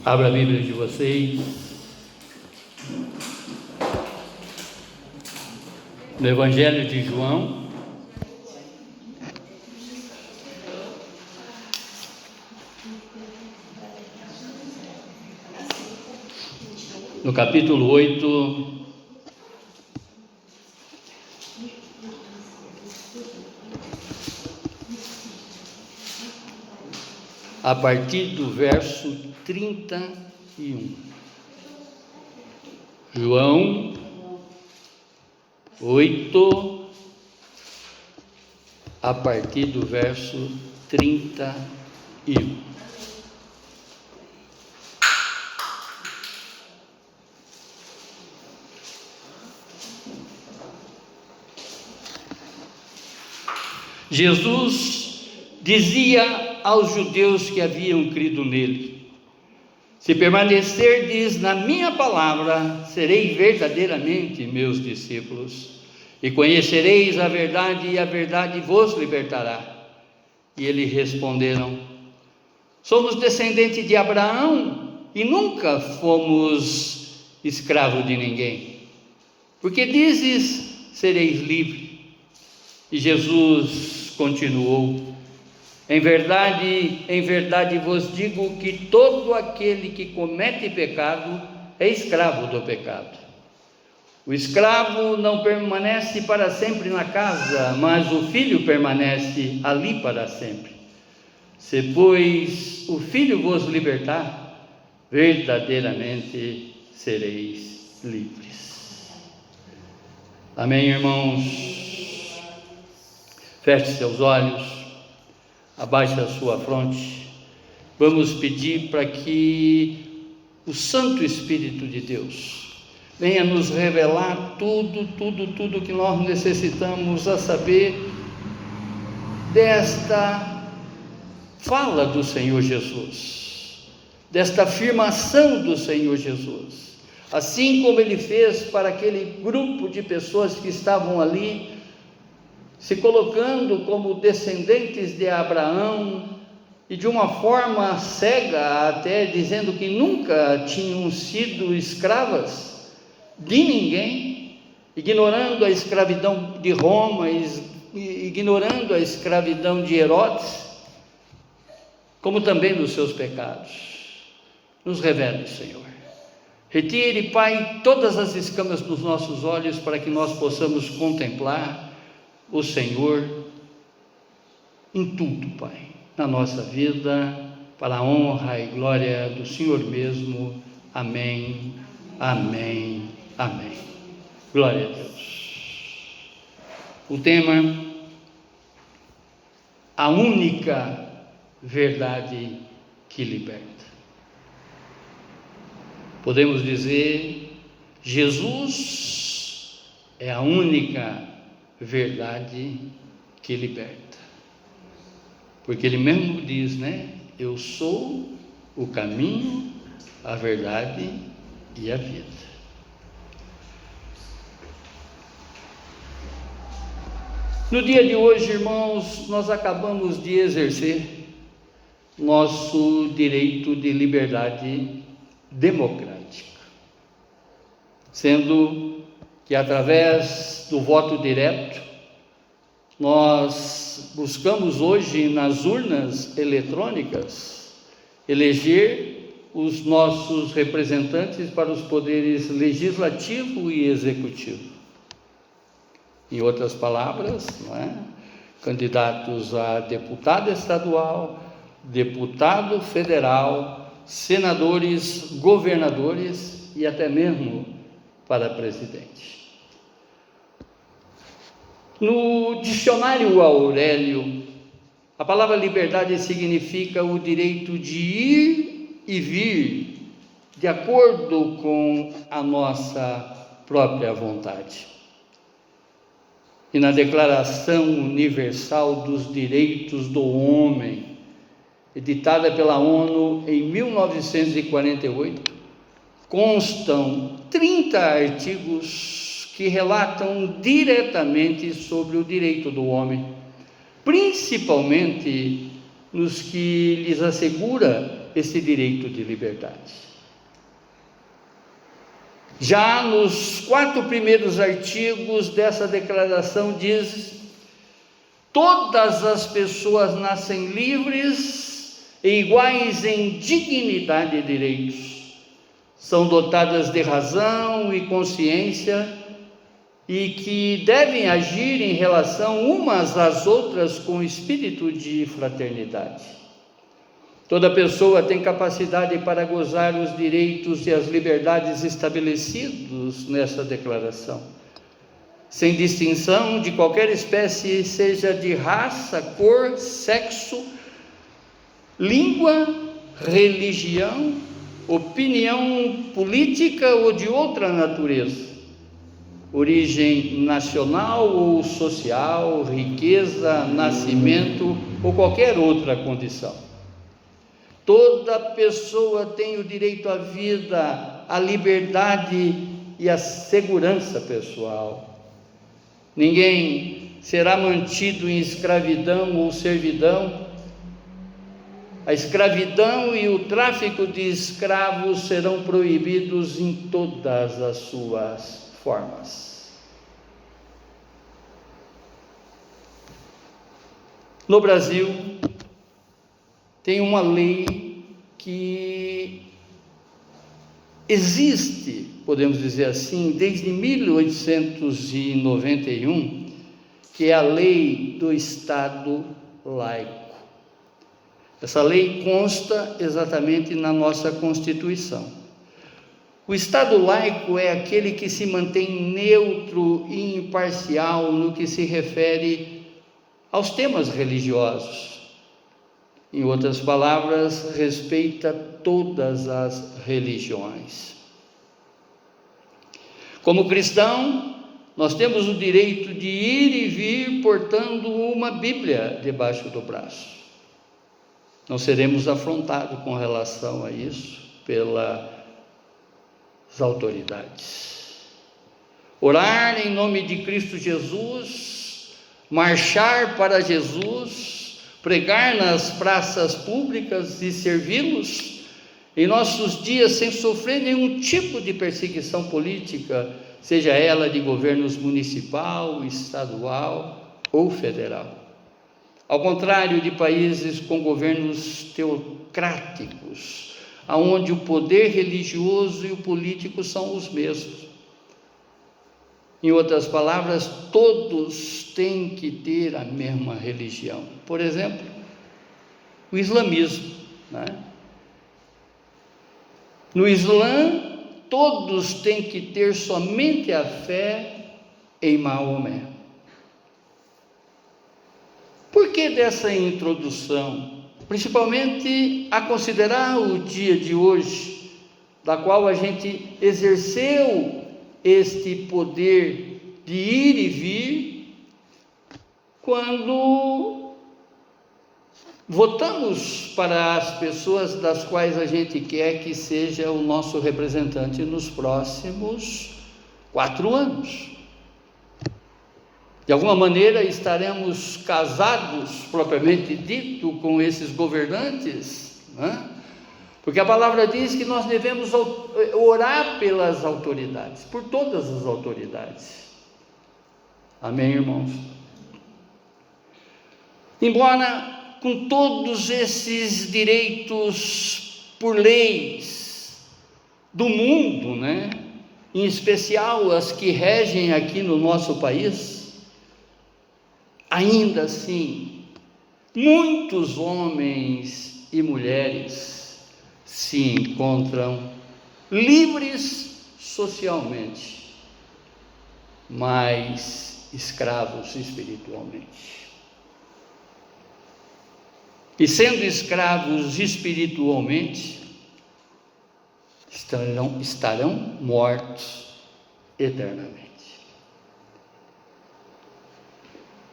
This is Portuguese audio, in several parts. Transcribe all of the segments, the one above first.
Abra a Bíblia de vocês no Evangelho de João, no capítulo 8, a partir do verso 31. João 8, a partir do verso 31. Jesus dizia aos judeus que haviam crido nele: se permanecerdes na minha palavra, sereis verdadeiramente meus discípulos, e conhecereis a verdade, e a verdade vos libertará. E eles responderam: somos descendentes de Abraão e nunca fomos escravos de ninguém. Porque dizes, sereis livres? E Jesus continuou: em verdade vos digo que todo aquele que comete pecado é escravo do pecado. O escravo não permanece para sempre na casa, mas o filho permanece ali para sempre. Se, pois, o filho vos libertar, verdadeiramente sereis livres. Amém, irmãos? Feche seus olhos. Abaixe a sua fronte. Vamos pedir para que o Santo Espírito de Deus venha nos revelar tudo que nós necessitamos a saber desta fala do Senhor Jesus, desta afirmação do Senhor Jesus, assim como Ele fez para aquele grupo de pessoas que estavam ali, se colocando como descendentes de Abraão, e de uma forma cega até, dizendo que nunca tinham sido escravas de ninguém, ignorando a escravidão de Roma, ignorando a escravidão de Herodes, como também dos seus pecados. Nos revele, Senhor. Retire, Pai, todas as escamas dos nossos olhos, para que nós possamos contemplar o Senhor em tudo, Pai, na nossa vida, para a honra e glória do Senhor mesmo. Amém, amém, amém. Glória a Deus. O tema: a única verdade que liberta. Podemos dizer, Jesus é a única verdade que liberta, porque Ele mesmo diz, eu sou o caminho, a verdade e a vida. No dia de hoje, irmãos, nós acabamos de exercer nosso direito de liberdade democrática, sendo que através do voto direto, nós buscamos hoje nas urnas eletrônicas eleger os nossos representantes para os poderes legislativo e executivo. Em outras palavras, candidatos a deputado estadual, deputado federal, senadores, governadores e até mesmo para presidente. No dicionário Aurélio, a palavra liberdade significa o direito de ir e vir de acordo com a nossa própria vontade. E na Declaração Universal dos Direitos do Homem, editada pela ONU em 1948, constam 30 artigos que relatam diretamente sobre o direito do homem, principalmente nos que lhes assegura esse direito de liberdade. Já nos 4 primeiros artigos dessa declaração diz: todas as pessoas nascem livres e iguais em dignidade e direitos, são dotadas de razão e consciência e que devem agir em relação umas às outras com espírito de fraternidade. Toda pessoa tem capacidade para gozar os direitos e as liberdades estabelecidos nessa declaração, sem distinção de qualquer espécie, seja de raça, cor, sexo, língua, religião, opinião política ou de outra natureza, origem nacional ou social, riqueza, nascimento ou qualquer outra condição. Toda pessoa tem o direito à vida, à liberdade e à segurança pessoal. Ninguém será mantido em escravidão ou servidão. A escravidão e o tráfico de escravos serão proibidos em todas as suas formas. No Brasil, tem uma lei que existe, podemos dizer assim, desde 1891, que é a Lei do Estado Laico. Essa lei consta exatamente na nossa Constituição. O Estado laico é aquele que se mantém neutro e imparcial no que se refere aos temas religiosos. Em outras palavras, respeita todas as religiões. Como cristão, nós temos o direito de ir e vir portando uma Bíblia debaixo do braço. Não seremos afrontados com relação a isso pelas autoridades. Orar em nome de Cristo Jesus, marchar para Jesus, pregar nas praças públicas e servi-los em nossos dias sem sofrer nenhum tipo de perseguição política, seja ela de governos municipal, estadual ou federal. Ao contrário de países com governos teocráticos, onde o poder religioso e o político são os mesmos. Em outras palavras, todos têm que ter a mesma religião. Por exemplo, o islamismo, né? No Islã, todos têm que ter somente a fé em Maomé. Por que dessa introdução? Principalmente a considerar o dia de hoje, da qual a gente exerceu este poder de ir e vir, quando votamos para as pessoas das quais a gente quer que seja o nosso representante nos próximos 4 anos. De alguma maneira estaremos casados, propriamente dito, com esses governantes, né? Porque a palavra diz que nós devemos orar pelas autoridades, por todas as autoridades. Amém, irmãos? Embora com todos esses direitos por leis do mundo, né? Em especial as que regem aqui no nosso país, ainda assim, muitos homens e mulheres se encontram livres socialmente, mas escravos espiritualmente. E sendo escravos espiritualmente, estarão mortos eternamente.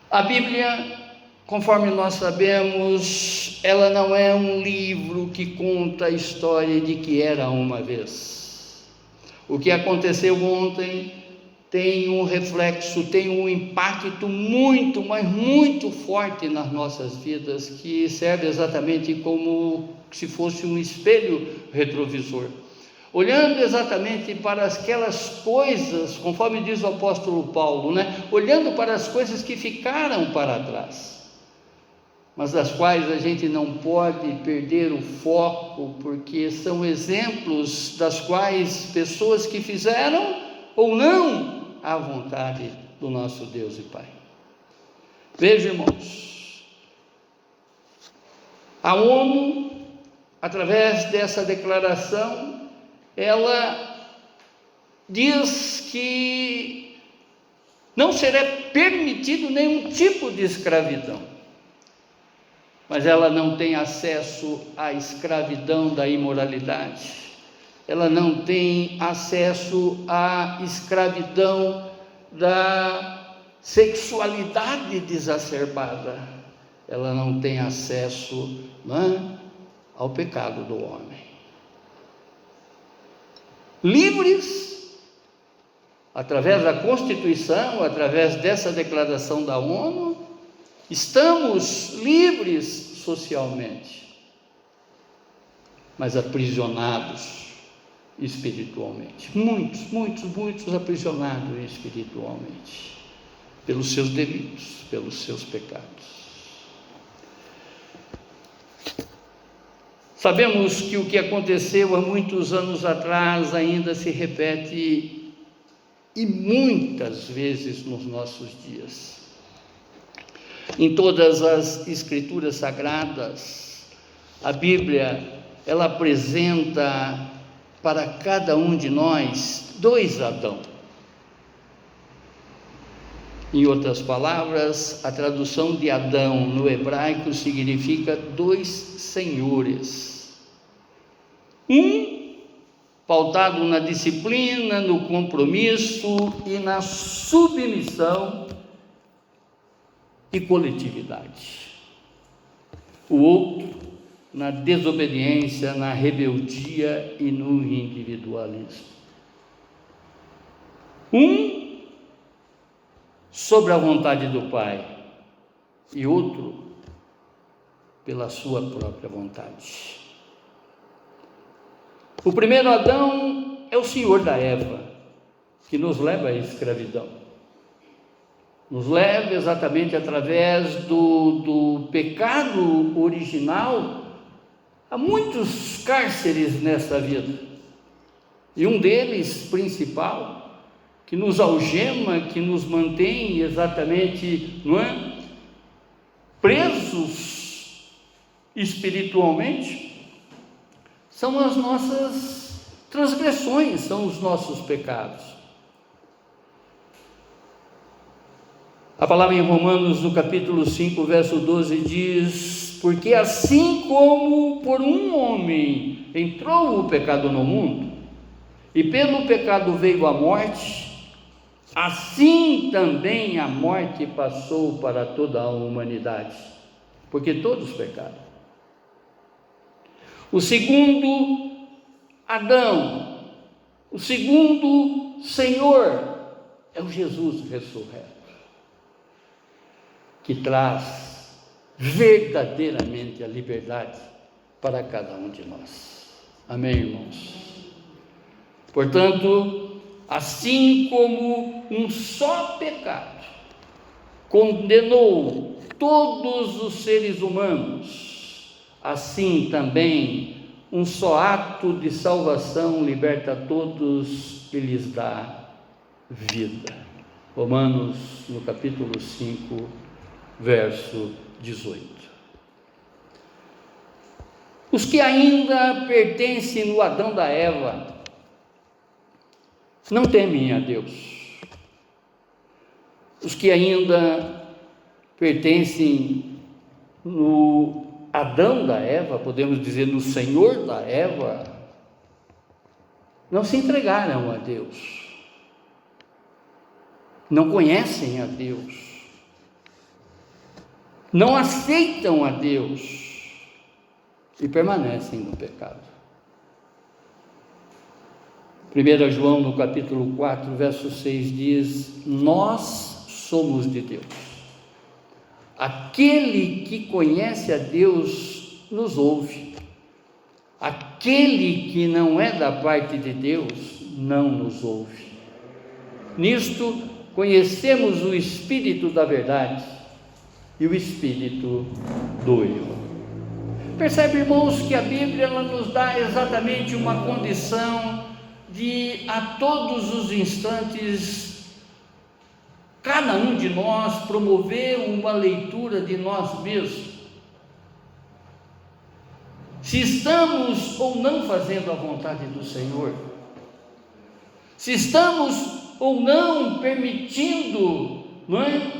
A Bíblia, conforme nós sabemos, ela não é um livro que conta a história de que era uma vez. O que aconteceu ontem tem um reflexo, tem um impacto muito, mas muito forte nas nossas vidas, que serve exatamente como se fosse um espelho retrovisor, olhando exatamente para aquelas coisas, conforme diz o apóstolo Paulo, olhando para as coisas que ficaram para trás, mas das quais a gente não pode perder o foco, porque são exemplos das quais pessoas que fizeram ou não à vontade do nosso Deus e Pai. Veja, irmãos, a ONU, através dessa declaração, ela diz que não será permitido nenhum tipo de escravidão, mas ela não tem acesso à escravidão da imoralidade, ela não tem acesso à escravidão da sexualidade desacerbada, ela não tem acesso ao pecado do homem. Livres, através da Constituição, através dessa declaração da ONU, estamos livres socialmente, mas aprisionados espiritualmente. Muitos aprisionados espiritualmente, pelos seus delitos, pelos seus pecados. Sabemos que o que aconteceu há muitos anos atrás ainda se repete, e muitas vezes nos nossos dias. Em todas as escrituras sagradas, a Bíblia, ela apresenta para cada um de nós dois Adão. Em outras palavras, a tradução de Adão no hebraico significa dois senhores. Um pautado na disciplina, no compromisso e na submissão e coletividade. O outro na desobediência, na rebeldia e no individualismo. Um sobre a vontade do Pai e outro pela sua própria vontade. O primeiro Adão é o senhor da Eva, que nos leva à escravidão. Nos leva exatamente através do pecado original a muitos cárceres nessa vida. E um deles, principal, que nos algema, que nos mantém exatamente, presos espiritualmente, são as nossas transgressões, são os nossos pecados. A palavra em Romanos, no capítulo 5, verso 12, diz: porque assim como por um homem entrou o pecado no mundo, e pelo pecado veio a morte, assim também a morte passou para toda a humanidade, porque todos pecaram. O segundo Adão, o segundo Senhor, é o Jesus ressurreto, que traz verdadeiramente a liberdade para cada um de nós. Amém, irmãos? Portanto, assim como um só pecado condenou todos os seres humanos, assim também um só ato de salvação liberta todos e lhes dá vida. Romanos, no capítulo 5, verso 18. Os que ainda pertencem no Adão da Eva não temem a Deus. Os que ainda pertencem no Adão da Eva, podemos dizer no Senhor da Eva, não se entregaram a Deus, não conhecem a Deus, não aceitam a Deus e permanecem no pecado. 1 João, no capítulo 4, verso 6, diz: nós somos de Deus. Aquele que conhece a Deus nos ouve. Aquele que não é da parte de Deus não nos ouve. Nisto conhecemos o Espírito da verdade e o Espírito do erro. Percebe, irmãos, que a Bíblia ela nos dá exatamente uma condição de, a todos os instantes, cada um de nós promover uma leitura de nós mesmos. Se estamos ou não fazendo a vontade do Senhor, se estamos ou não permitindo, não é,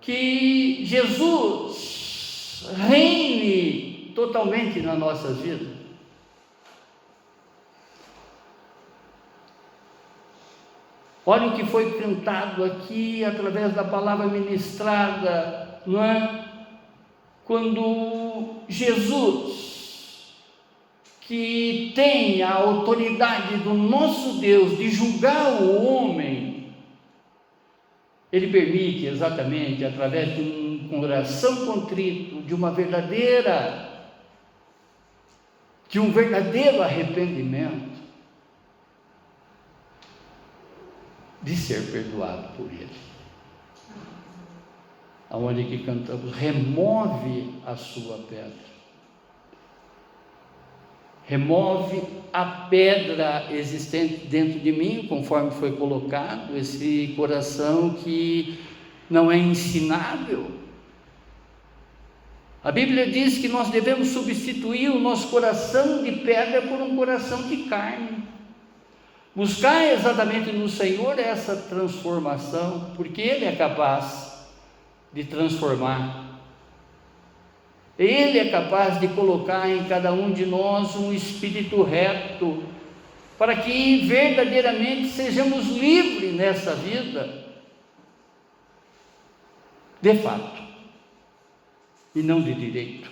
que Jesus reine totalmente nas nossas vidas. Olha o que foi cantado aqui através da palavra ministrada, não é? Quando Jesus, que tem a autoridade do nosso Deus de julgar o homem, Ele permite exatamente através de um coração contrito, de um verdadeiro arrependimento, de ser perdoado por Ele. Aonde que cantamos, remove a sua pedra. Remove a pedra existente dentro de mim, conforme foi colocado, esse coração que não é ensinável. A Bíblia diz que nós devemos substituir o nosso coração de pedra por um coração de carne. Buscar exatamente no Senhor essa transformação, porque Ele é capaz de transformar. Ele é capaz de colocar em cada um de nós um espírito reto, para que verdadeiramente sejamos livres nessa vida, de fato, e não de direito.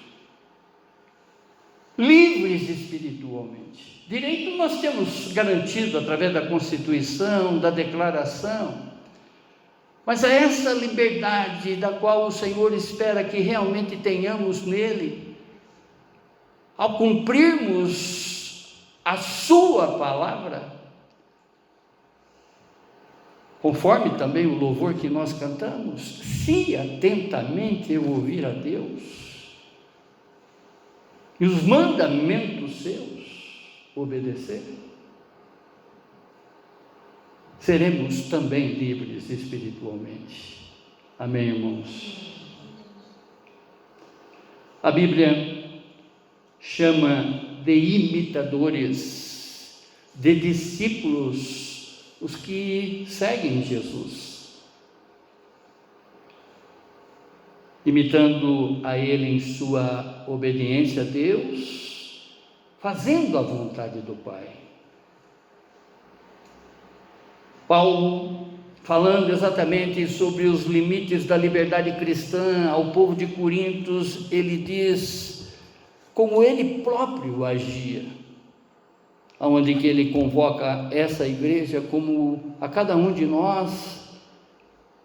Livres espiritualmente. Direito nós temos garantido através da Constituição, da declaração, mas é essa liberdade da qual o Senhor espera que realmente tenhamos nele, ao cumprirmos a sua palavra, conforme também o louvor que nós cantamos, se atentamente eu ouvir a Deus e os mandamentos seus obedecer, seremos também livres espiritualmente. Amém, irmãos? A Bíblia chama de imitadores, de discípulos, os que seguem Jesus, imitando a Ele em sua obediência a Deus, fazendo a vontade do Pai. Paulo, falando exatamente sobre os limites da liberdade cristã ao povo de Corintos, ele diz como ele próprio agia, onde que ele convoca essa igreja como a cada um de nós,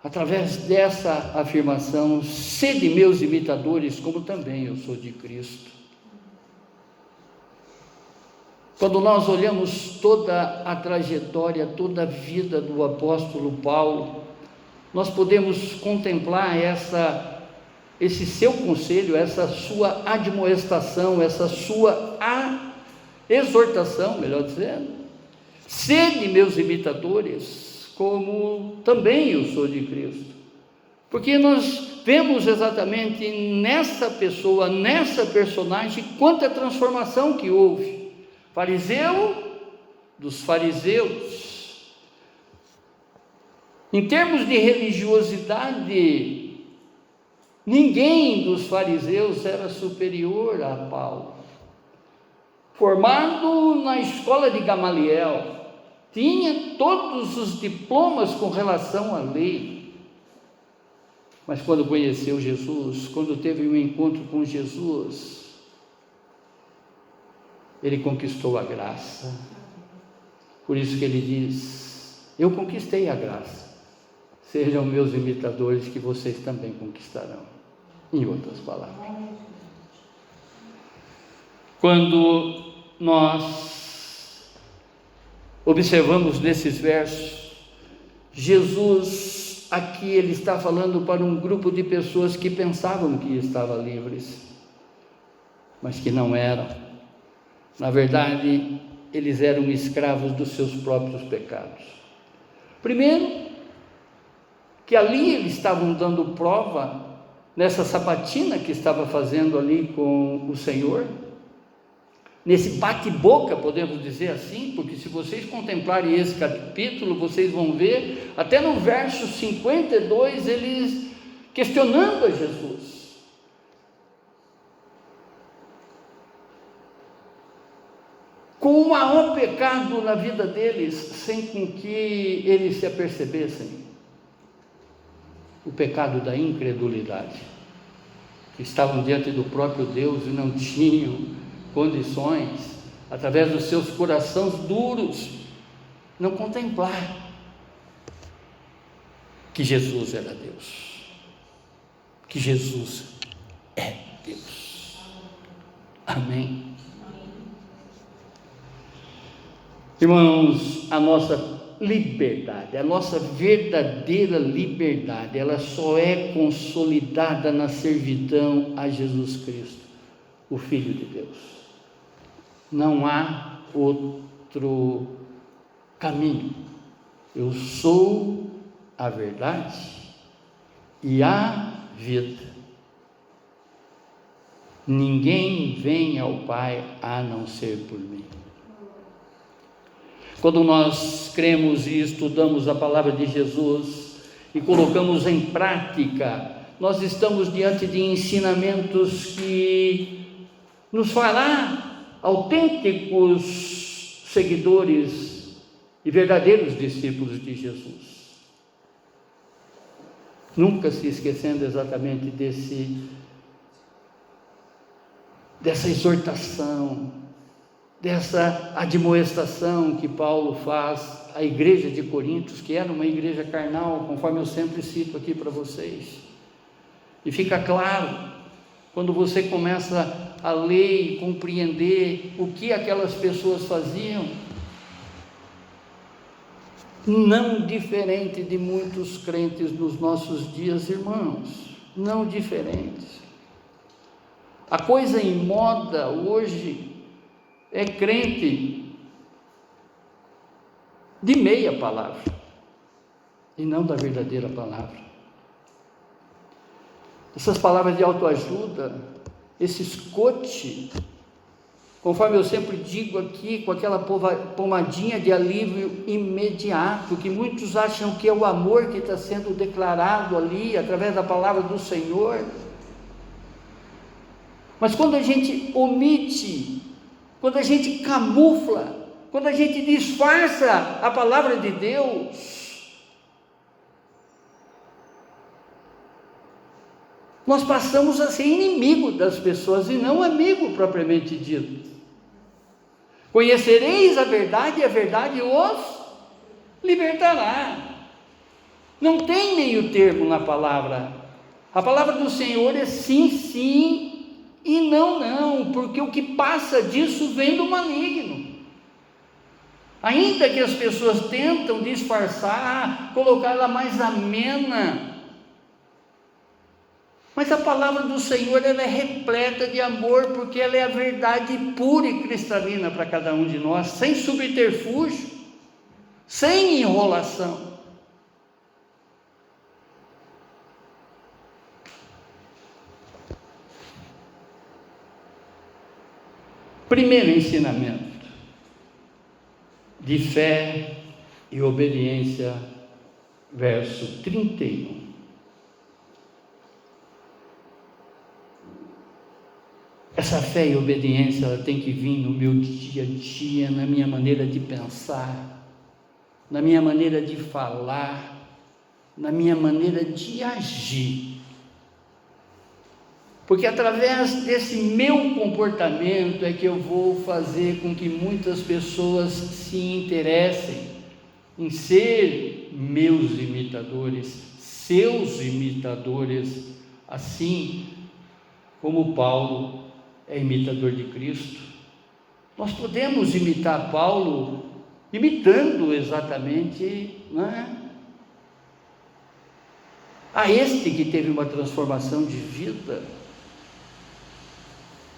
através dessa afirmação: sede meus imitadores, como também eu sou de Cristo. Quando nós olhamos toda a trajetória, toda a vida do apóstolo Paulo, nós podemos contemplar esse seu conselho, essa sua admoestação, essa sua exortação, melhor dizendo: sede meus imitadores, como também eu sou de Cristo. Porque nós vemos exatamente nessa pessoa, nessa personagem, quanta transformação que houve. Fariseu dos fariseus. Em termos de religiosidade, ninguém dos fariseus era superior a Paulo. Formado na escola de Gamaliel, tinha todos os diplomas com relação à lei. Mas quando conheceu Jesus, quando teve um encontro com Jesus, ele conquistou a graça, Por isso que ele diz: eu conquistei a graça, sejam meus imitadores que vocês também conquistarão. Em outras palavras, quando nós observamos nesses versos, Jesus aqui ele está falando para um grupo de pessoas que pensavam que estavam livres, mas que não eram. Na verdade, eles eram escravos dos seus próprios pecados. Primeiro, que ali eles estavam dando prova nessa sabatina que estava fazendo ali com o Senhor, nesse bate-boca, podemos dizer assim, porque se vocês contemplarem esse capítulo, vocês vão ver, até no verso 52, eles questionando a Jesus. Com o maior pecado na vida deles, sem com que eles se apercebessem, o pecado da incredulidade. Estavam diante do próprio Deus e não tinham condições, através dos seus corações duros, não contemplar que Jesus era Deus, que Jesus é Deus. Amém? Irmãos, a nossa liberdade, a nossa verdadeira liberdade, ela só é consolidada na servidão a Jesus Cristo, o Filho de Deus. Não há outro caminho. Eu sou a verdade e a vida. Ninguém vem ao Pai a não ser por mim. Quando nós cremos e estudamos a palavra de Jesus e colocamos em prática, nós estamos diante de ensinamentos que nos fará autênticos seguidores e verdadeiros discípulos de Jesus. Nunca se esquecendo exatamente dessa exortação, dessa admoestação que Paulo faz à igreja de Coríntios, que era uma igreja carnal, conforme eu sempre cito aqui para vocês. E fica claro, quando você começa a ler e compreender o que aquelas pessoas faziam, não diferente de muitos crentes nos nossos dias, irmãos, não diferentes. A coisa em moda hoje é crente de meia palavra e não da verdadeira palavra. Essas palavras de autoajuda, esses coach, conforme eu sempre digo aqui, com aquela pomadinha de alívio imediato, que muitos acham que é o amor que está sendo declarado ali, através da palavra do Senhor. Mas quando a gente omite, quando a gente camufla, quando a gente disfarça a palavra de Deus, nós passamos a ser inimigo das pessoas e não amigo propriamente dito. Conhecereis a verdade e a verdade os libertará. Não tem meio termo na palavra. A palavra do Senhor é sim, sim, e não, não, porque o que passa disso vem do maligno. Ainda que as pessoas tentam disfarçar, colocá-la mais amena, mas a palavra do Senhor ela é repleta de amor, porque ela é a verdade pura e cristalina para cada um de nós, sem subterfúgio, sem enrolação. Primeiro ensinamento de fé e obediência, verso 31. Essa fé e obediência ela tem que vir no meu dia a dia, na minha maneira de pensar, na minha maneira de falar, na minha maneira de agir. Porque através desse meu comportamento é que eu vou fazer com que muitas pessoas se interessem em ser meus imitadores, seus imitadores, assim como Paulo é imitador de Cristo. Nós podemos imitar Paulo imitando exatamente, não é? A este que teve uma transformação de vida,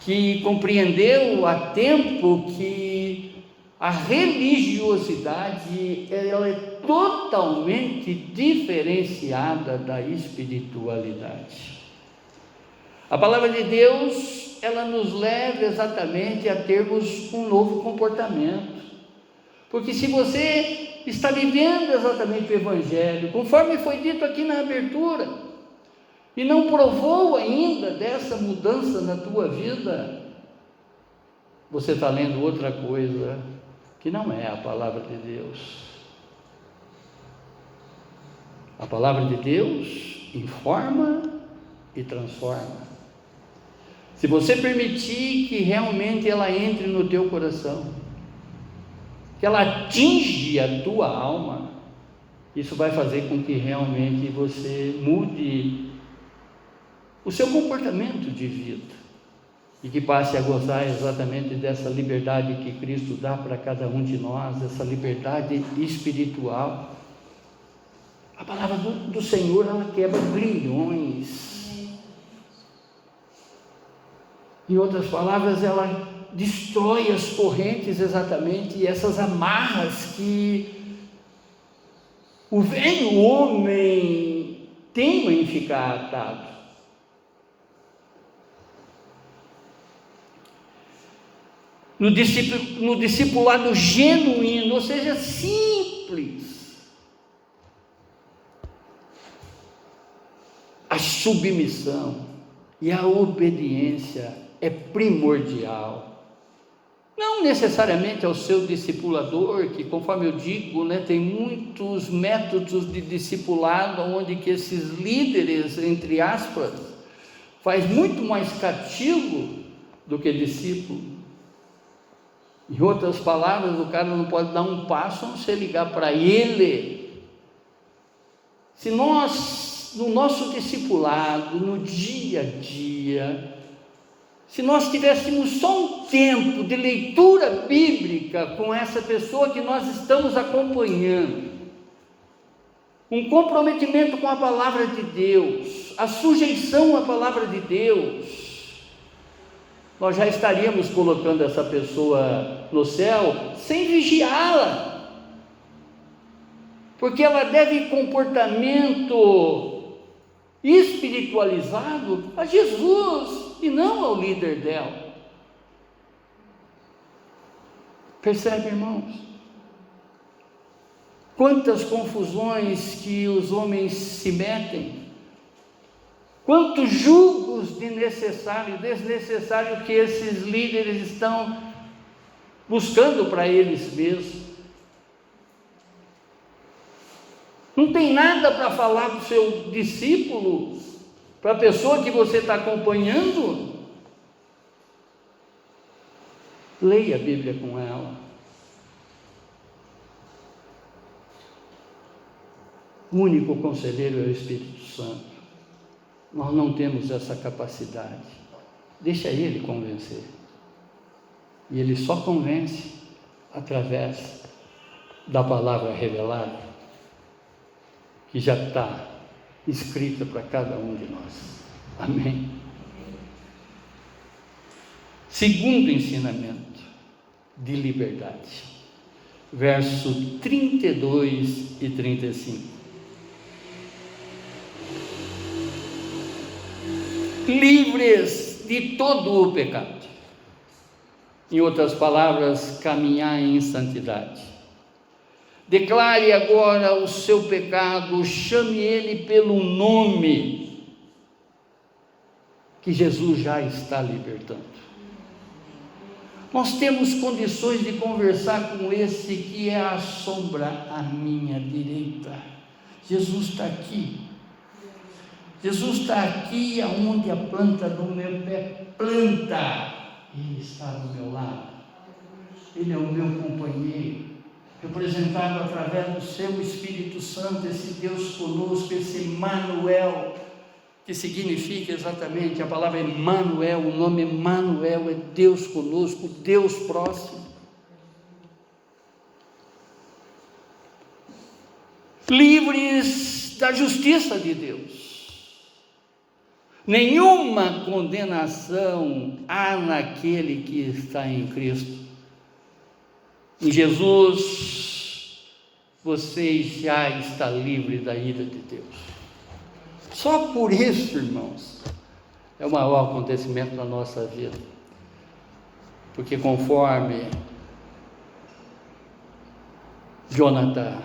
que compreendeu a tempo que a religiosidade ela é totalmente diferenciada da espiritualidade. A palavra de Deus, ela nos leva exatamente a termos um novo comportamento, porque se você está vivendo exatamente o Evangelho, conforme foi dito aqui na abertura, e não provou ainda dessa mudança na tua vida, você está lendo outra coisa que não é a palavra de Deus. A palavra de Deus informa e transforma. Se você permitir que realmente ela entre no teu coração, que ela atinge a tua alma, isso vai fazer com que realmente você mude o seu comportamento de vida e que passe a gozar exatamente dessa liberdade que Cristo dá para cada um de nós, essa liberdade espiritual. A palavra do Senhor, ela quebra grilhões. Em outras palavras, ela destrói as correntes exatamente, e essas amarras que o velho homem teima em ficar atado. No discipulado genuíno, ou seja, simples, a submissão e a obediência é primordial. Não necessariamente ao seu discipulador, que, conforme eu digo, tem muitos métodos de discipulado, onde que esses líderes, entre aspas, faz muito mais cativo do que discípulo. Em outras palavras, o cara não pode dar um passo a não ser ligar para ele. Se nós, no nosso discipulado, no dia a dia, se nós tivéssemos só um tempo de leitura bíblica com essa pessoa que nós estamos acompanhando, um comprometimento com a palavra de Deus, a sujeição à palavra de Deus, nós já estaríamos colocando essa pessoa no céu sem vigiá-la, porque ela deve comportamento espiritualizado a Jesus e não ao líder dela. Percebe, irmãos? Quantas confusões que os homens se metem, quantos julgos de necessário e desnecessário que esses líderes estão buscando para eles mesmos. Não tem nada para falar para o seu discípulo, para a pessoa que você está acompanhando? Leia a Bíblia com ela. O único conselheiro é o Espírito Santo. Nós não temos essa capacidade. Deixa ele convencer. E ele só convence através da palavra revelada, que já está escrita para cada um de nós. Amém? Segundo ensinamento de liberdade, verso 32 e 35. Livres de todo o pecado. Em outras palavras, caminhar em santidade. Declare agora o seu pecado, chame ele pelo nome, que Jesus já está libertando. Nós temos condições de conversar com esse que é a sombra à minha direita. Jesus está aqui. Jesus está aqui aonde a planta do meu pé planta. Ele está do meu lado. Ele é o meu companheiro, representado através do seu Espírito Santo, esse Deus conosco, esse Emmanuel, que significa exatamente, a palavra Emmanuel, o nome Emmanuel é Deus conosco, Deus próximo. Livres da justiça de Deus. Nenhuma condenação há naquele que está em Cristo. Em Jesus, você já está livre da ira de Deus. Só por isso, irmãos, é o maior acontecimento da nossa vida. Porque conforme Jonathan,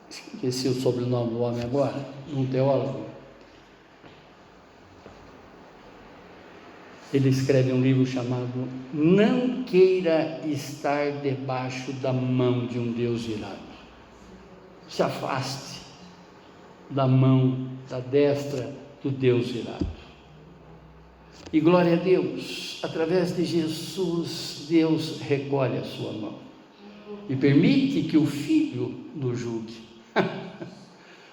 esqueci o sobrenome do homem agora, um teólogo, ele escreve um livro chamado Não Queira Estar Debaixo da Mão de um Deus Irado. Se afaste da mão, da destra do Deus irado. E glória a Deus, através de Jesus, Deus recolhe a sua mão e permite que o Filho nos julgue.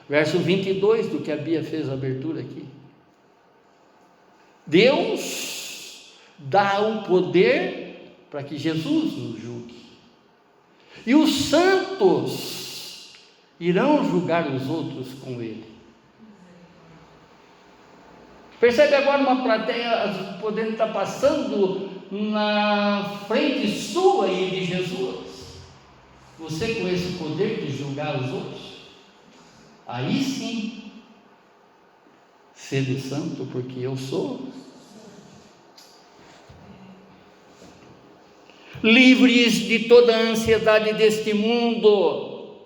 Verso 22 do que a Bia fez a abertura aqui. Deus dá o poder para que Jesus nos julgue. E os santos irão julgar os outros com ele. Percebe agora uma plateia podendo estar passando na frente sua e de Jesus? Você com esse poder de julgar os outros? Aí sim, sede santo, porque eu sou. Livres de toda a ansiedade deste mundo,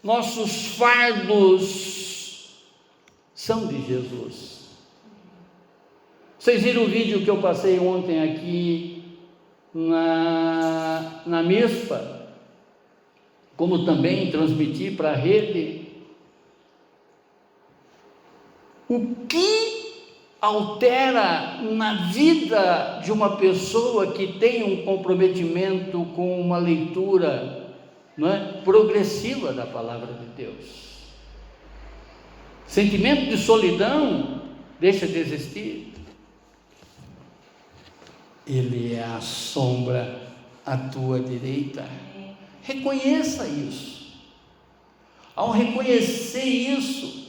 nossos fardos são de Jesus. Vocês viram o vídeo que eu passei ontem aqui na MISPA, como também transmiti para a rede? O que altera na vida de uma pessoa que tem um comprometimento com uma leitura, não é, progressiva da palavra de Deus? Sentimento de solidão deixa de existir. Ele é a sombra à tua direita. Reconheça isso. Ao reconhecer isso,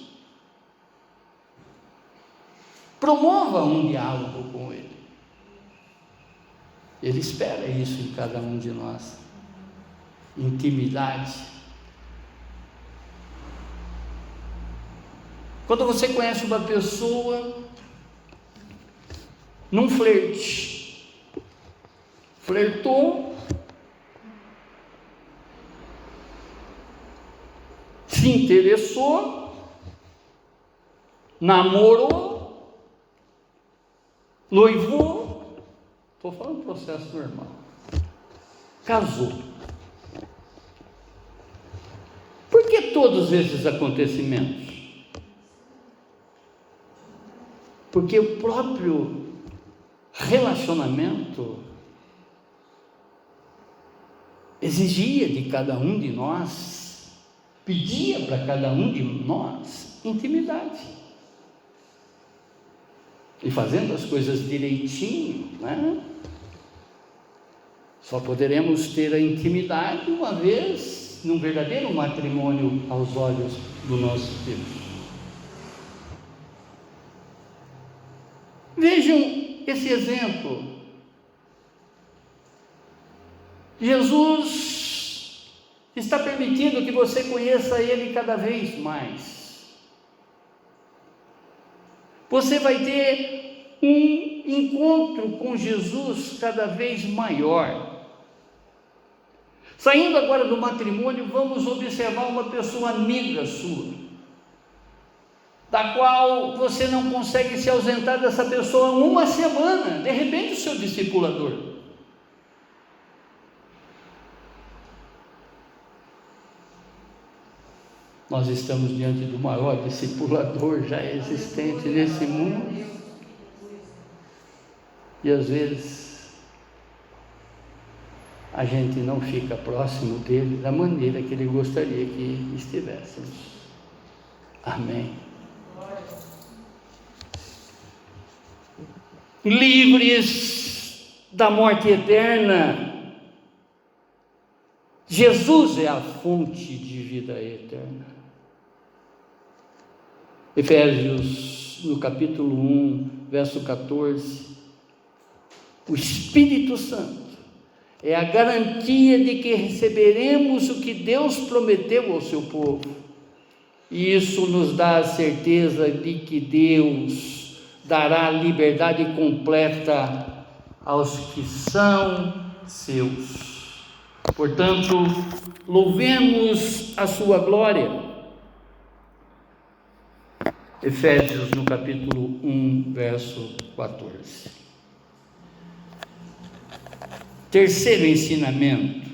promova um diálogo com Ele. Ele espera isso em cada um de nós. Intimidade. Quando você conhece uma pessoa num flerte, flertou, se interessou, namorou, noivou, estou falando processo normal, casou. Por que todos esses acontecimentos? Porque o próprio relacionamento exigia de cada um de nós, pedia para cada um de nós intimidade. E fazendo as coisas direitinho, né? Só poderemos ter a intimidade uma vez num verdadeiro matrimônio aos olhos do nosso Deus. Vejam esse exemplo. Jesus está permitindo que você conheça Ele cada vez mais. Você vai ter um encontro com Jesus cada vez maior. Saindo agora do matrimônio, vamos observar uma pessoa amiga sua, da qual você não consegue se ausentar dessa pessoa uma semana, de repente o seu discipulador. Nós estamos diante do maior discipulador já existente nesse mundo. E às vezes a gente não fica próximo dele da maneira que ele gostaria que estivéssemos. Amém. Livres da morte eterna. Jesus é a fonte de vida eterna. Efésios, no capítulo 1, verso 14. O Espírito Santo é a garantia de que receberemos o que Deus prometeu ao seu povo. E isso nos dá a certeza de que Deus dará liberdade completa aos que são seus. Portanto, louvemos a sua glória. Efésios, no capítulo 1, verso 14. Terceiro ensinamento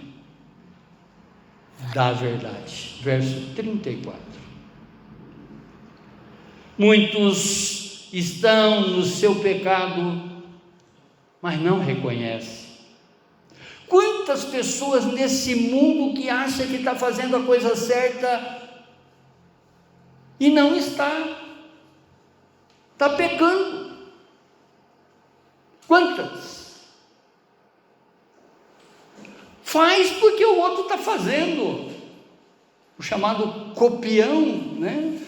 da verdade, verso 34. Muitos estão no seu pecado, mas não reconhecem. Quantas pessoas nesse mundo que acham que está fazendo a coisa certa e não está pecando? Quantas? Faz porque o outro está fazendo, o chamado copião, né?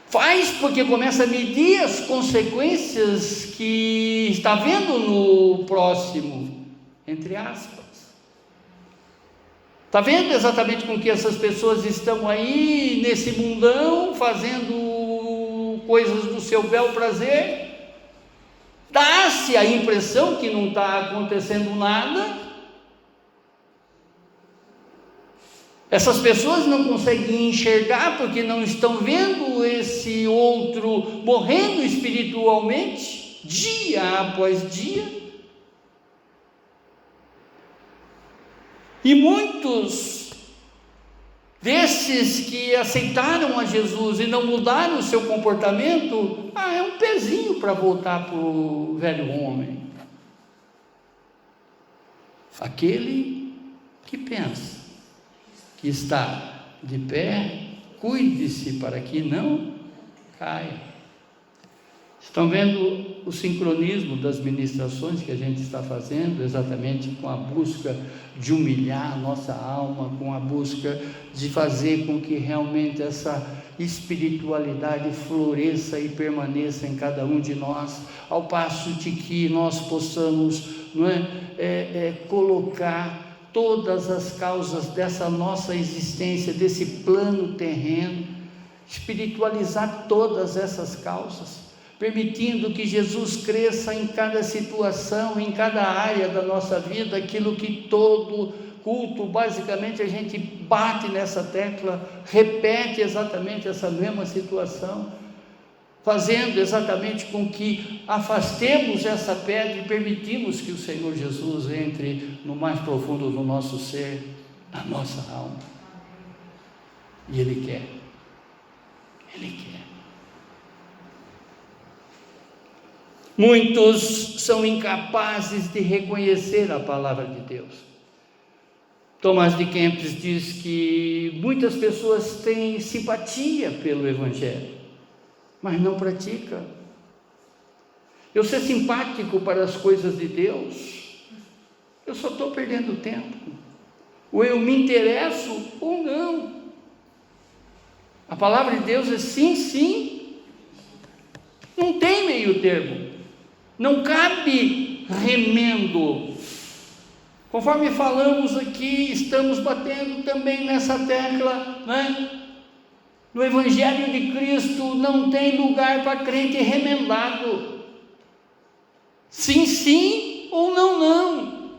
Faz porque começa a medir as consequências que está vendo no próximo, entre aspas. Está vendo exatamente com que essas pessoas estão aí nesse mundão, fazendo coisas do seu bel prazer? Dá-se a impressão que não está acontecendo nada. Essas pessoas não conseguem enxergar porque não estão vendo esse outro morrendo espiritualmente, dia após dia. E muitos desses que aceitaram a Jesus e não mudaram o seu comportamento, é um pezinho para voltar para o velho homem. Aquele que pensa que está de pé, cuide-se para que não caia. Estão vendo o sincronismo das ministrações que a gente está fazendo, exatamente com a busca de humilhar a nossa alma, com a busca de fazer com que realmente essa espiritualidade floresça e permaneça em cada um de nós, ao passo de que nós possamos colocar todas as causas dessa nossa existência, desse plano terreno, espiritualizar todas essas causas, permitindo que Jesus cresça em cada situação, em cada área da nossa vida, aquilo que todo culto, basicamente a gente bate nessa tecla, repete exatamente essa mesma situação, fazendo exatamente com que afastemos essa pedra e permitimos que o Senhor Jesus entre no mais profundo do nosso ser, na nossa alma. E Ele quer. Muitos são incapazes de reconhecer a palavra de Deus. Tomás de Kempis diz que muitas pessoas têm simpatia pelo Evangelho, mas não praticam. Eu ser simpático para as coisas de Deus, eu só estou perdendo tempo. Ou eu me interesso ou não. A palavra de Deus é sim, sim. Não tem meio termo. Não cabe remendo. Conforme falamos aqui, estamos batendo também nessa tecla, né? No Evangelho de Cristo não tem lugar para crente remendado. Sim, sim ou não, não.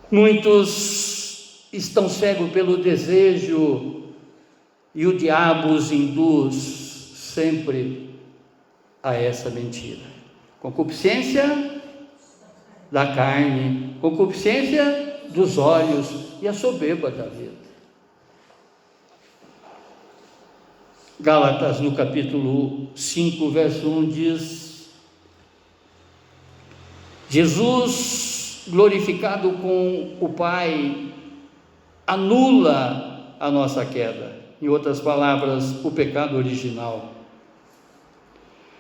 Muitos estão cegos pelo desejo e o diabo os induz sempre a essa mentira. Concupiscência da carne, concupiscência dos olhos e a soberba da vida. Gálatas, no capítulo 5, verso 1, diz: Jesus, glorificado com o Pai, anula a nossa queda. Em outras palavras, o pecado original.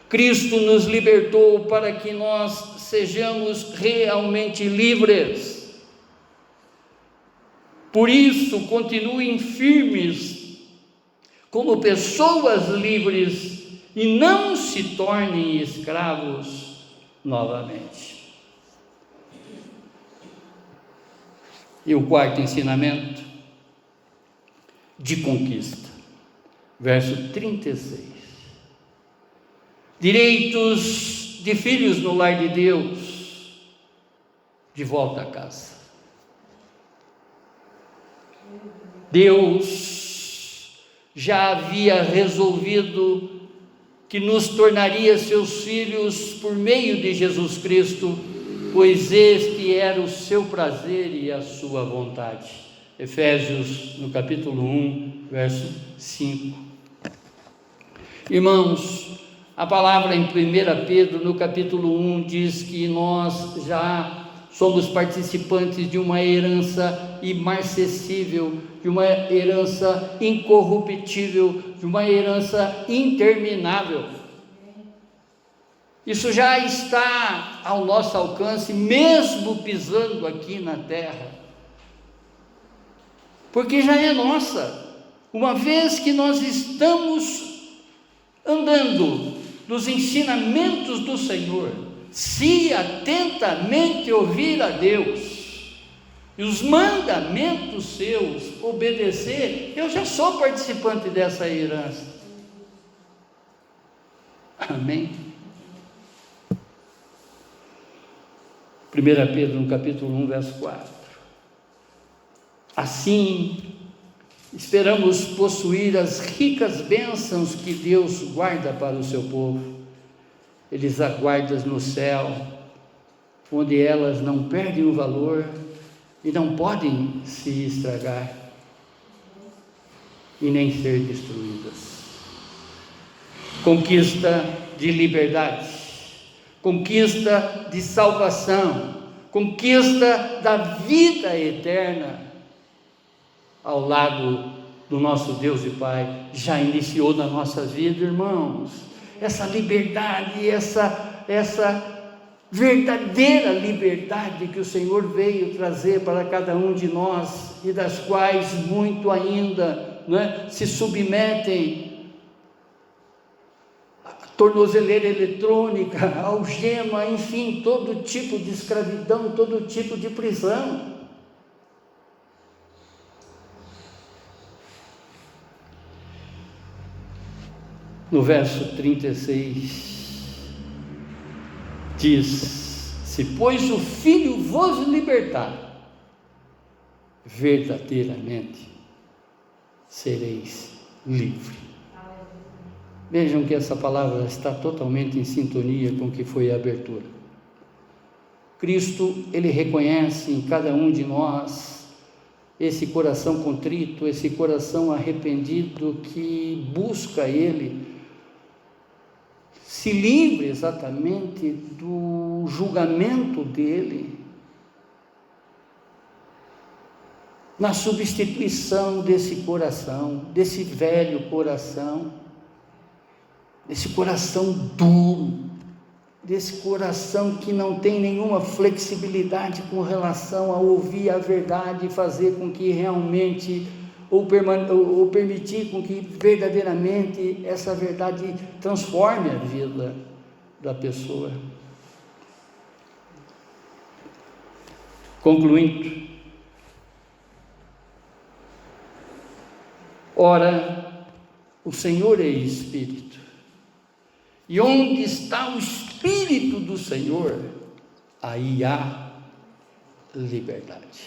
Cristo nos libertou para que nós sejamos realmente livres. Por isso, continuem firmes como pessoas livres e não se tornem escravos novamente. E o quarto ensinamento, de conquista, verso 36. Direitos de filhos no lar de Deus, de volta a casa. Deus já havia resolvido que nos tornaria seus filhos por meio de Jesus Cristo, pois este era o seu prazer e a sua vontade. Efésios, no capítulo 1, verso 5. Irmãos, a palavra em 1 Pedro, no capítulo 1, diz que nós já somos participantes de uma herança imarcessível, de uma herança incorruptível, de uma herança interminável. Isso já está ao nosso alcance, mesmo pisando aqui na terra, porque já é nossa, uma vez que nós estamos andando nos ensinamentos do Senhor, se atentamente ouvir a Deus e os mandamentos seus obedecer, eu já sou participante dessa herança. Amém? 1 Pedro, no capítulo 1, verso 4. Assim, esperamos possuir as ricas bênçãos que Deus guarda para o seu povo. Eles aguardam no céu, onde elas não perdem o valor e não podem se estragar e nem ser destruídas. Conquista de liberdade, conquista de salvação, conquista da vida eterna, ao lado do nosso Deus e Pai, já iniciou na nossa vida, irmãos. Essa liberdade, essa verdadeira liberdade que o Senhor veio trazer para cada um de nós, e das quais muito ainda, se submetem à tornozeleira eletrônica, algema, enfim, todo tipo de escravidão, todo tipo de prisão. No verso 36, diz: se pois o Filho vos libertar, verdadeiramente sereis livres. Vejam que essa palavra está totalmente em sintonia com o que foi a abertura. Cristo, Ele reconhece em cada um de nós esse coração contrito, esse coração arrependido que busca Ele, se livre exatamente do julgamento dele, na substituição desse coração, desse velho coração, desse coração duro, desse coração que não tem nenhuma flexibilidade com relação a ouvir a verdade e fazer com que realmente, ou permitir com que verdadeiramente essa verdade transforme a vida da pessoa. Concluindo, ora, o Senhor é Espírito, e onde está o Espírito do Senhor, aí há liberdade.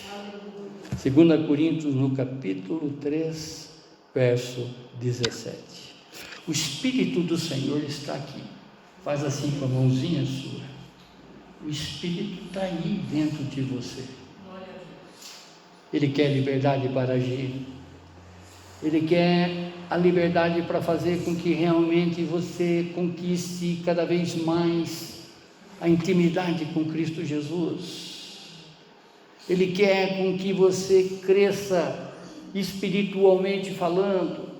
2 Coríntios, no capítulo 3, verso 17. O Espírito do Senhor está aqui. Faz assim com a mãozinha sua. O Espírito está aí dentro de você. Ele quer liberdade para agir. Ele quer a liberdade para fazer com que realmente você conquiste cada vez mais a intimidade com Cristo Jesus. Ele quer com que você cresça espiritualmente falando.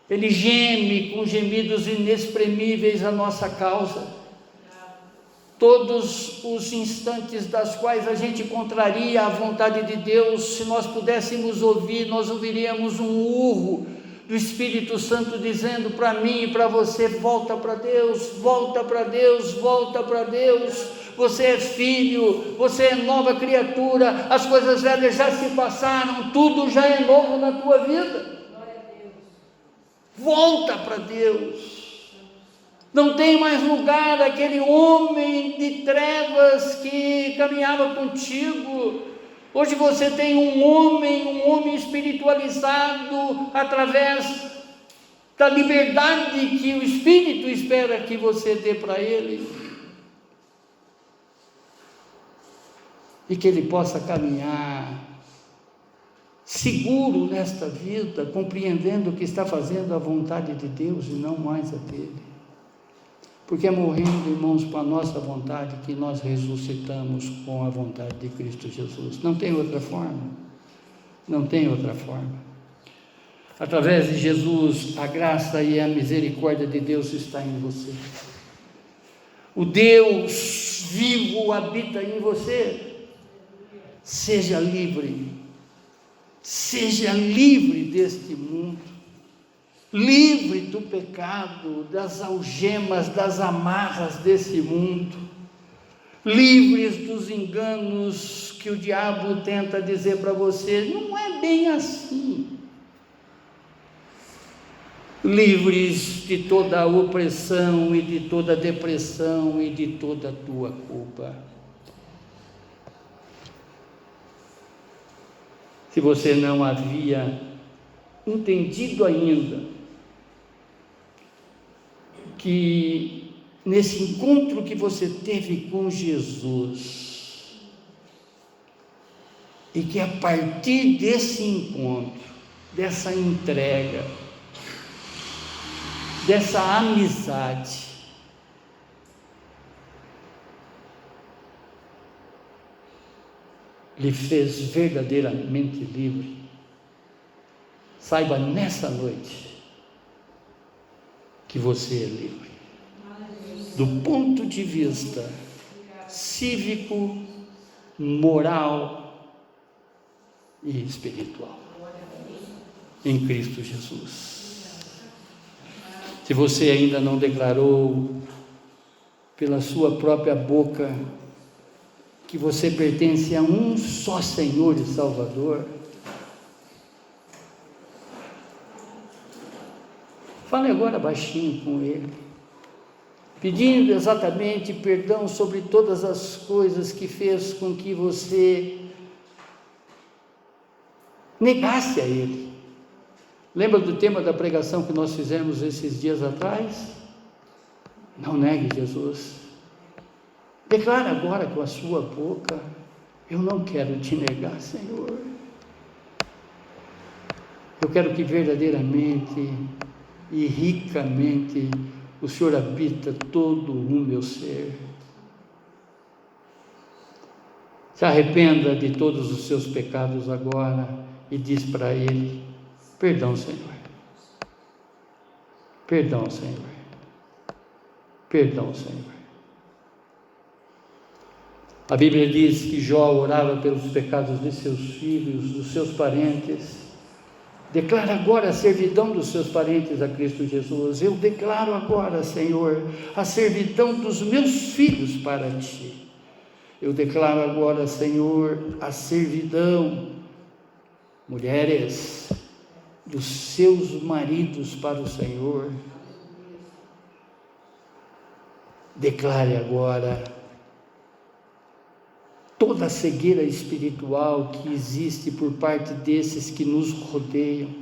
Ele geme com gemidos inexprimíveis a nossa causa. Todos os instantes das quais a gente contraria a vontade de Deus, se nós pudéssemos ouvir, nós ouviríamos um urro do Espírito Santo dizendo para mim e para você: volta para Deus, volta para Deus, volta para Deus. Você é filho, você é nova criatura, as coisas velhas já se passaram, tudo já é novo na tua vida. Volta para Deus. Não tem mais lugar aquele homem de trevas que caminhava contigo. Hoje você tem um homem espiritualizado através da liberdade que o Espírito espera que você dê para ele. E que ele possa caminhar seguro nesta vida, compreendendo que está fazendo a vontade de Deus e não mais a dele. Porque é morrendo, irmãos, com a nossa vontade que nós ressuscitamos com a vontade de Cristo Jesus. Não tem outra forma. Não tem outra forma. Através de Jesus, a graça e a misericórdia de Deus está em você. O Deus vivo habita em você. Seja livre. Seja livre deste mundo. Livre do pecado, das algemas, das amarras desse mundo, livres dos enganos que o diabo tenta dizer para você: não é bem assim. Livres de toda a opressão e de toda a depressão e de toda a tua culpa. Se você não havia entendido ainda que nesse encontro que você teve com Jesus, e que a partir desse encontro, dessa entrega, dessa amizade, lhe fez verdadeiramente livre, saiba nessa noite que você é livre, do ponto de vista cívico, moral e espiritual, em Cristo Jesus. Se você ainda não declarou pela sua própria boca que você pertence a um só Senhor e Salvador, fale agora baixinho com Ele, pedindo exatamente perdão sobre todas as coisas que fez com que você negasse a Ele. Lembra do tema da pregação que nós fizemos esses dias atrás? Não negue Jesus. Declara agora com a sua boca: eu não quero te negar, Senhor. Eu quero que verdadeiramente e ricamente o Senhor habita todo o meu ser. Se arrependa de todos os seus pecados agora e diz para Ele: perdão, Senhor. Perdão, Senhor. Perdão, Senhor. A Bíblia diz que Jó orava pelos pecados de seus filhos, dos seus parentes. Declara agora a servidão dos seus parentes a Cristo Jesus. Eu declaro agora, Senhor, a servidão dos meus filhos para Ti. Eu declaro agora, Senhor, a servidão, mulheres, dos seus maridos para o Senhor. Declare agora toda a cegueira espiritual que existe por parte desses que nos rodeiam.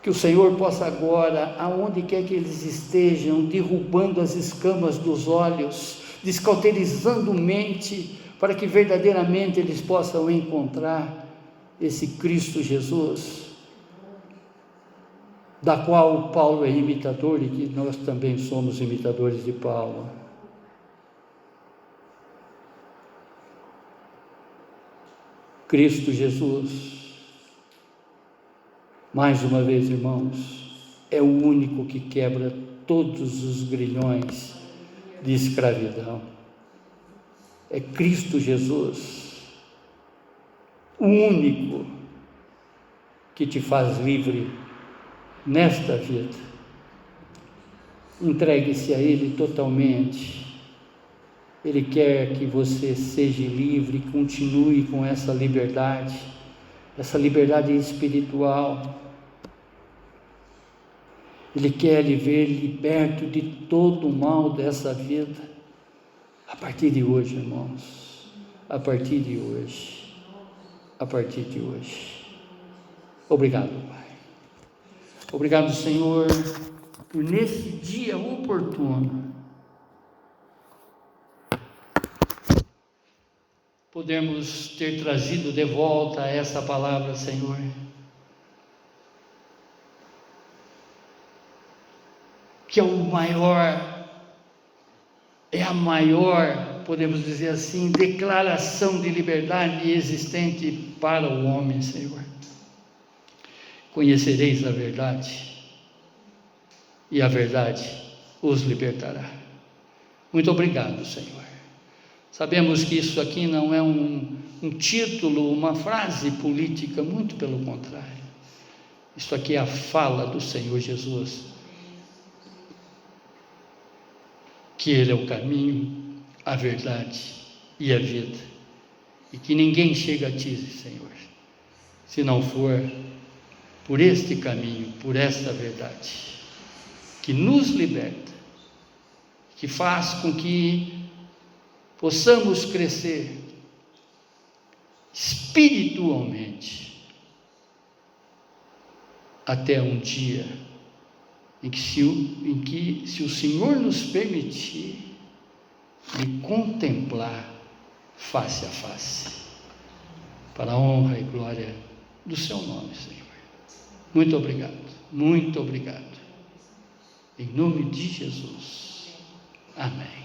Que o Senhor possa agora, aonde quer que eles estejam, derrubando as escamas dos olhos, descauterizando mente, para que verdadeiramente eles possam encontrar esse Cristo Jesus, da qual Paulo é imitador e que nós também somos imitadores de Paulo. Cristo Jesus, mais uma vez, irmãos, é o único que quebra todos os grilhões de escravidão. É Cristo Jesus, o único que te faz livre nesta vida. Entregue-se a Ele totalmente. Ele quer que você seja livre e continue com essa liberdade espiritual. Ele quer lhe ver liberto de todo o mal dessa vida, a partir de hoje, irmãos, a partir de hoje, Obrigado, Pai. Obrigado, Senhor, por nesse dia oportuno, podemos ter trazido de volta essa palavra, Senhor. Que é a maior, podemos dizer assim, declaração de liberdade existente para o homem, Senhor. Conhecereis a verdade, e a verdade os libertará. Muito obrigado, Senhor. Sabemos que isso aqui não é um título, uma frase política, muito pelo contrário. Isso aqui é a fala do Senhor Jesus, que Ele é o caminho, a verdade e a vida, e que ninguém chega a Ti, Senhor, se não for por este caminho, por esta verdade, que nos liberta, que faz com que possamos crescer espiritualmente, até um dia em que, se o Senhor nos permitir, lhe contemplar face a face, para a honra e glória do Seu nome, Senhor. Muito obrigado, muito obrigado. Em nome de Jesus. Amém.